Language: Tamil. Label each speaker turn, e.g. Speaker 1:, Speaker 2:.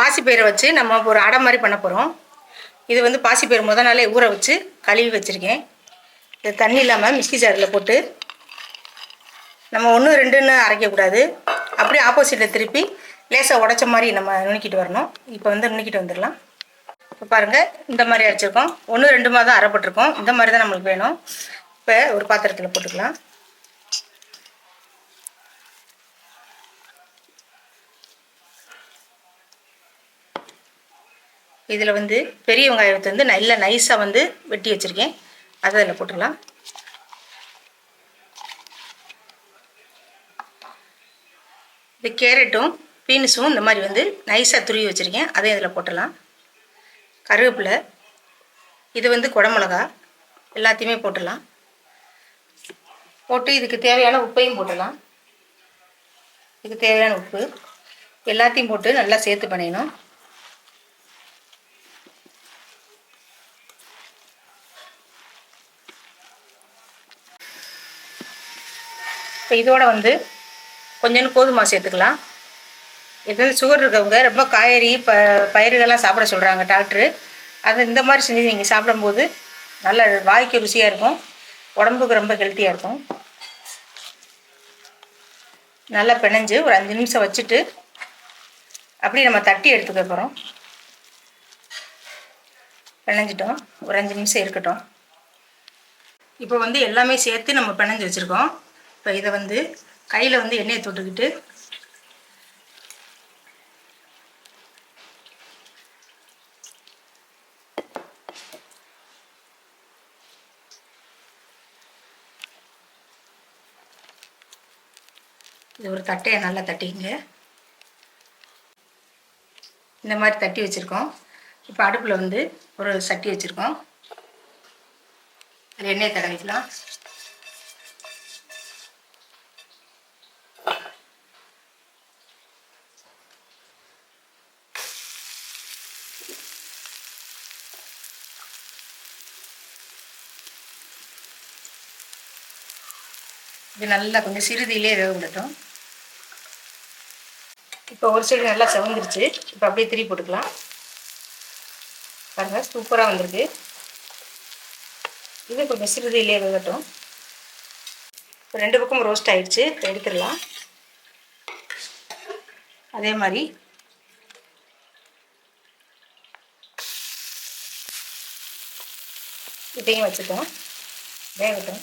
Speaker 1: பாசிப்பயிரை வச்சு நம்ம ஒரு அடை மாதிரி பண்ண போகிறோம். இது வந்து பாசிப்பயிறு முத நாளே ஊற வச்சு கழுவி வச்சுருக்கேன். இது தண்ணி இல்லாமல் மிக்ஸி ஜாரில் போட்டு நம்ம 1 2ன்னு அரைக்கக்கூடாது. அப்படியே ஆப்போசிட்டில் திருப்பி லேசாக உடச்ச மாதிரி நம்ம நுணுக்கிட்டு வரணும். இப்போ வந்து நுணுக்கிட்டு வந்துடலாம். இப்போ பாருங்கள், இந்த மாதிரி அரைச்சிருக்கோம். 1 2 தான் அரைப்பட்டிருக்கோம். இந்த மாதிரி தான் நம்மளுக்கு வேணும். இப்போ ஒரு பாத்திரத்தில் போட்டுக்கலாம். இதில் வந்து பெரிய வெங்காயத்தை வந்து நல்ல நைஸாக வந்து வெட்டி வச்சுருக்கேன். அதை அதில் போட்டுடலாம். இது கேரட்டும் பீன்ஸும் இந்த மாதிரி வந்து நைஸாக துருவி வச்சுருக்கேன். அதையும் இதில் போட்டுடலாம். கருவேப்பிலை, இது வந்து குடமிளகா, எல்லாத்தையுமே போட்டுடலாம். போட்டு இதுக்கு தேவையான உப்பையும் போட்டுடலாம். இதுக்கு தேவையான உப்பு எல்லாத்தையும் போட்டு நல்லா சேர்த்து பண்ணிடணும். இப்போ இதோட வந்து கொஞ்சம் கோதுமை சேர்த்துக்கலாம். இது வந்து சுகர் இருக்கவங்க ரொம்ப காய்கறி பயிர்களெல்லாம் சாப்பிட சொல்கிறாங்க டாக்டரு. அது இந்த மாதிரி செஞ்சு நீங்கள் சாப்பிடும்போது நல்ல வாய்க்கு ருசியாக இருக்கும், உடம்புக்கு ரொம்ப ஹெல்த்தியாக இருக்கும். நல்லா பிணைஞ்சு ஒரு 5 நிமிஷம் வச்சுட்டு அப்படி நம்ம தட்டி எடுத்துக்க போகிறோம். பிணைஞ்சிட்டோம், ஒரு 5 நிமிஷம் இருக்கட்டும். இப்போ வந்து எல்லாமே சேர்த்து நம்ம பிணைஞ்சு வச்சுருக்கோம். இப்போ இதை வந்து கையில் வந்து எண்ணெயை தொட்டுக்கிட்டு இது ஒரு தட்டையை நல்லா தட்டிங்க. இந்த மாதிரி தட்டி வச்சுருக்கோம். இப்போ அடுப்பில் வந்து ஒரு சட்டி வச்சுருக்கோம். அதில் எண்ணெயை தடவிக்கலாம். இது நல்லா கொஞ்சம் சிறுதியிலே வேக விடட்டும். இப்போ ஒரு சைடு நல்லா செவந்துருச்சு. இப்போ அப்படியே திருப்பி போட்டுக்கலாம். பாருங்கள், சூப்பராக வந்திருக்கு. இது கொஞ்சம் சிறுதியிலே வேகட்டும். இப்போ 2 பக்கம் ரோஸ்ட் ஆகிடுச்சு. எடுத்துடலாம். அதே மாதிரி இதையும் வச்சுட்டோம், வேகட்டும்.